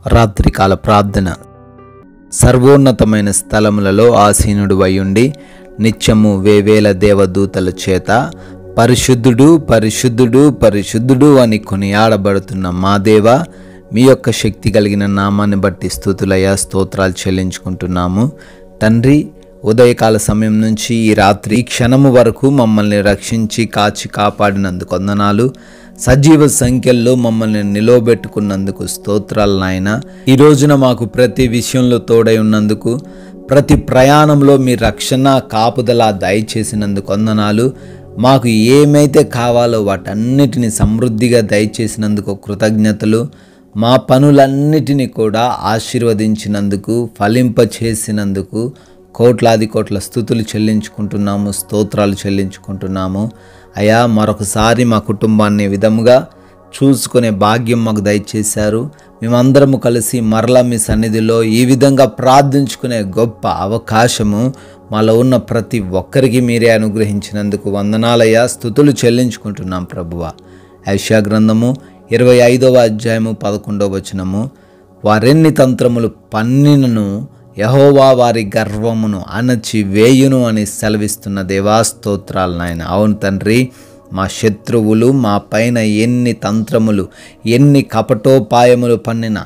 రాత్రికాల ప్రార్థన. సర్వోన్నతమైన స్థలములలో ఆసీనుడు అయ్యుండి నిత్యము వేవేల దేవదూతల చేత పరిశుద్ధుడు పరిశుద్ధుడు పరిశుద్ధుడు అని కొనియాడబడుతున్న మా దేవ, మీ యొక్క శక్తి కలిగిన నామాన్ని బట్టి స్తుతులయ్యా, స్తోత్రాలు చెల్లించుకుంటున్నాము. తండ్రి, ఉదయకాల సమయం నుంచి ఈ రాత్రి క్షణము వరకు మమ్మల్ని రక్షించి కాచి కాపాడినందుకు వందనాలు. సజీవ సంఖ్యల్లో మమ్మల్ని నిలవబెట్టుకున్నందుకు స్తోత్రాలు నాయన. ఈ రోజున మాకు ప్రతి విషయంలో తోడై ఉన్నందుకు, ప్రతి ప్రయాణంలో మీ రక్షణ కాపుదల దయచేసినందుకు వందనాలు. మాకు ఏమైతే కావాలో వాటన్నిటిని సమృద్ధిగా దయచేసినందుకు కృతజ్ఞతలు. మా పనులన్నిటినీ కూడా ఆశీర్వదించినందుకు, ఫలింపచేసినందుకు కోట్లాది కోట్ల స్తుతులు చెల్లించుకుంటున్నాము, స్తోత్రాలు చెల్లించుకుంటున్నాము. అయా, మరొకసారి మా కుటుంబాన్ని విధముగా చూసుకునే భాగ్యం మాకు దయచేశారు. మేమందరము కలిసి మరలా మీ సన్నిధిలో ఈ విధంగా ప్రార్థించుకునే గొప్ప అవకాశము మాలో ఉన్న ప్రతి ఒక్కరికి మీరే అనుగ్రహించినందుకు వందనాలయ్యా, స్తుతులు చెల్లించుకుంటున్నాం ప్రభువా. యెషయా గ్రంథము 25వ అధ్యాయము 11వ వచనము, వారెన్ని తంత్రములు పన్నినను యెహోవా వారి గర్వమును అణచి వేయును అని సెలవిస్తున్న దేవా, స్తోత్రాలు నాయన. అవును తండ్రి, మా శత్రువులు మా పైన ఎన్ని తంత్రములు, ఎన్ని కపటోపాయములు పన్నిన,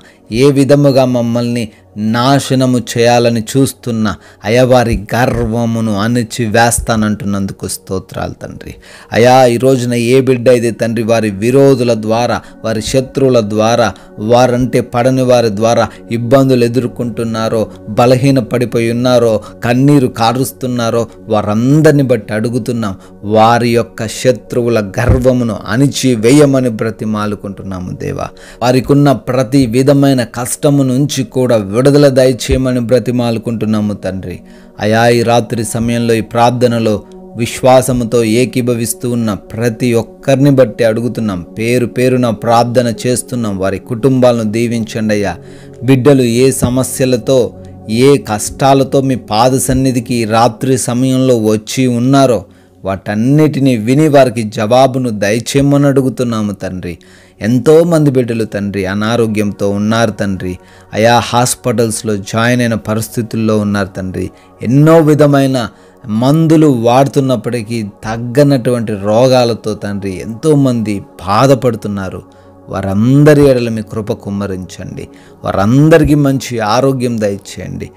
ఏ విధముగా మమ్మల్ని నాశనము చేయాలని చూస్తున్న అయవారి గర్వమును అణిచి వేస్తానంటున్నందుకు స్తోత్రాలు తండ్రి. అయా, ఈ రోజున ఏ బిడ్డ అయితే తండ్రి వారి విరోధుల ద్వారా, వారి శత్రువుల ద్వారా, వారంటే పడని వారి ద్వారా ఇబ్బందులు ఎదుర్కొంటున్నారో, బలహీన పడిపోయి ఉన్నారో, కన్నీరు కారుస్తున్నారో, వారందరిని బట్టి అడుగుతున్నాం, వారి యొక్క శత్రువుల గర్వమును అణిచి వేయమని బ్రతిమాలుకుంటున్నాము దేవా. వారికి ఉన్న ప్రతి విధమైన కష్టము నుంచి కూడా విడుదల దయచేయమని బ్రతిమాలుకుంటున్నాము తండ్రి. అయా, ఈ రాత్రి సమయంలో ఈ ప్రార్థనలో విశ్వాసముతో ఏకీభవిస్తూ ఉన్న ప్రతి ఒక్కరిని బట్టి అడుగుతున్నాం, పేరు పేరున ప్రార్థన చేస్తున్నాం. వారి కుటుంబాలను దీవించండి అయ్యా. బిడ్డలు ఏ సమస్యలతో, ఏ కష్టాలతో మీ పాద సన్నిధికి ఈ రాత్రి సమయంలో వచ్చి ఉన్నారో వాటన్నిటినీ విని వారికి జవాబును దయచేయమని అడుగుతున్నాము తండ్రి. ఎంతోమంది బిడ్డలు తండ్రి అనారోగ్యంతో ఉన్నారు తండ్రి. అయా, హాస్పిటల్స్లో జాయిన్ అయిన పరిస్థితుల్లో ఉన్నారు తండ్రి. ఎన్నో విధమైన మందులు వాడుతున్నప్పటికీ తగ్గనటువంటి రోగాలతో తండ్రి ఎంతోమంది బాధపడుతున్నారు. వారందరి ఎడల మీ కృప కుమ్మరించండి. వారందరికీ మంచి ఆరోగ్యం దయచేయండి,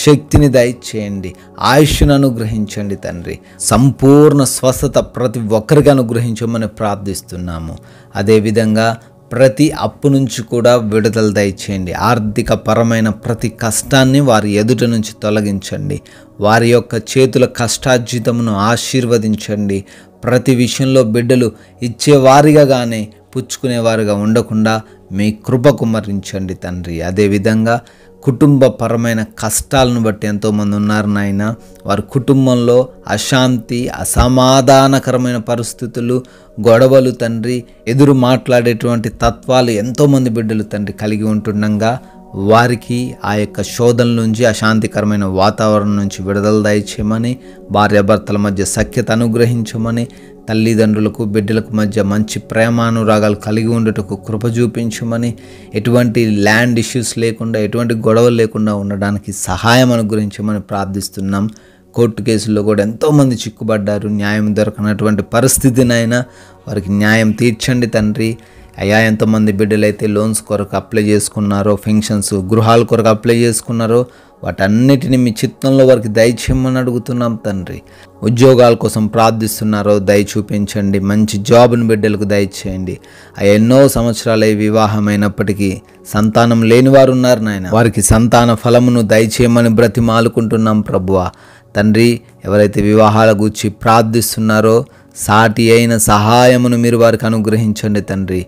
శక్తిని దయచేయండి, ఆయుష్ను అనుగ్రహించండి తండ్రి. సంపూర్ణ స్వస్థత ప్రతి ఒక్కరికి అనుగ్రహించమని ప్రార్థిస్తున్నాము. అదేవిధంగా ప్రతి అప్పు నుంచి కూడా విడుదల దయచేయండి. ఆర్థిక పరమైన ప్రతి కష్టాన్ని వారి ఎదుట నుంచి తొలగించండి. వారి యొక్క చేతుల కష్టార్జితమును ఆశీర్వదించండి. ప్రతి విషయంలో బిడ్డలు ఇచ్చేవారిగా కానీ పుచ్చుకునేవారుగా ఉండకుండా మీ కృప కుమ్మరించండి తండ్రి. అదేవిధంగా కుటుంబ పరమైన కష్టాలను బట్టి ఎంతోమంది ఉన్నారు నాయన. వారి కుటుంబంలో అశాంతి, అసమాధానకరమైన పరిస్థితులు, గొడవలు తండ్రి, ఎదురు మాట్లాడేటువంటి తత్వాలు ఎంతోమంది బిడ్డలు తండ్రి కలిగి ఉంటుండగా వారికి ఆ యొక్క శోధనల నుంచి, అశాంతికరమైన వాతావరణం నుంచి విడుదల దయచేయమని, భార్యాభర్తల మధ్య సఖ్యత అనుగ్రహించమని, తల్లిదండ్రులకు బిడ్డలకు మధ్య మంచి ప్రేమానురాగాలు కలిగి ఉండటకు కృప చూపించమని, ఎటువంటి ల్యాండ్ ఇష్యూస్ లేకుండా, ఎటువంటి గొడవలు లేకుండా ఉండడానికి సహాయం అనుగ్రహించమని ప్రార్థిస్తున్నాం. కోర్టు కేసుల్లో కూడా ఎంతోమంది చిక్కుబడ్డారు. న్యాయం దొరకనటువంటి పరిస్థితినైనా వారికి న్యాయం తీర్చండి తండ్రి. అయ్యా, ఎంతమంది బిడ్డలైతే లోన్స్ కొరకు అప్లై చేసుకున్నారో, పెన్షన్స్, గృహాల కొరకు అప్లై చేసుకున్నారో వాటన్నిటిని మీ చిత్తంలో వారికి దయచేయమని అడుగుతున్నాం తండ్రి. ఉద్యోగాల కోసం ప్రార్థిస్తున్నారో దయ చూపించండి. మంచి జాబ్ను బిడ్డలకు దయచేయండి. ఎన్నో సంవత్సరాలై వివాహమైనప్పటికీ సంతానం లేని వారు ఉన్నారు నాయన. వారికి సంతాన ఫలమును దయచేయమని బ్రతిమాలుకుంటున్నాం ప్రభువా. తండ్రి, ఎవరైతే వివాహాల గురించి ప్రార్థిస్తున్నారో సాటి అయిన సహాయమును మీరు వారికి అనుగ్రహించండి తండ్రి.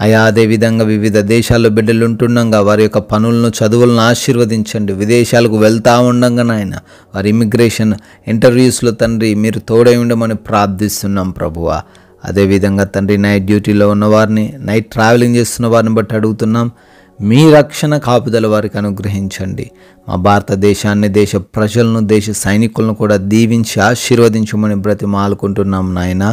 అయా, అదేవిధంగా వివిధ దేశాల్లో బిడ్డలు ఉంటుండగా వారి యొక్క పనులను, చదువులను ఆశీర్వదించండి. విదేశాలకు వెళ్తూ ఉండగా నాయన వారి ఇమిగ్రేషన్ ఇంటర్వ్యూస్లో తండ్రి మీరు తోడై ఉండమని ప్రార్థిస్తున్నాం ప్రభువా. అదేవిధంగా తండ్రి, నైట్ డ్యూటీలో ఉన్నవారిని, నైట్ ట్రావెలింగ్ చేస్తున్న వారిని బట్టి అడుగుతున్నాం, మీ రక్షణ కాపుదల వారికి అనుగ్రహించండి. మా భారతదేశాన్ని, దేశ ప్రజలను, దేశ సైనికులను కూడా దీవించి ఆశీర్వదించమని బ్రతిమాలుకుంటున్నాం నాయన.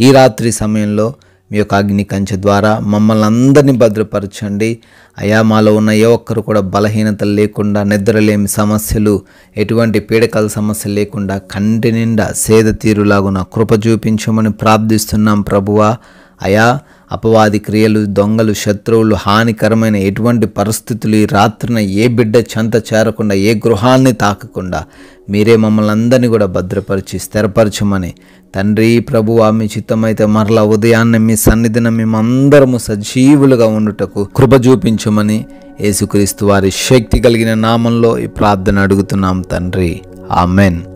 ఈ రాత్రి సమయంలో మీ యొక్క అగ్ని కంచె ద్వారా మమ్మల్ని అందరినీ భద్రపరచండి అయా. మాలో ఉన్న ఏ ఒక్కరు కూడా బలహీనతలు లేకుండా, నిద్రలేమి సమస్యలు, ఎటువంటి పీడకల సమస్య లేకుండా కంటి నిండా సేద తీరులాగున కృప చూపించమని ప్రార్థిస్తున్నాం ప్రభువా. అయా, అపవాది క్రియలు, దొంగలు, శత్రువులు, హానికరమైన ఎటువంటి పరిస్థితులు ఈ రాత్రిన ఏ బిడ్డ చెంత చేరకుండా, ఏ గృహాన్ని తాకకుండా మీరే మమ్మల్ని అందరినీ కూడా భద్రపరిచి స్థిరపరచమని తండ్రి ప్రభువా, మీ చిత్తమైతే మరలా ఉదయాన్నే మీ సన్నిధిన మేమందరము సజీవులుగా ఉండుటకు కృప చూపించమని యేసుక్రీస్తు వారి శక్తి కలిగిన నామంలో ఈ ప్రార్థన అడుగుతున్నాం తండ్రి. ఆమెన్.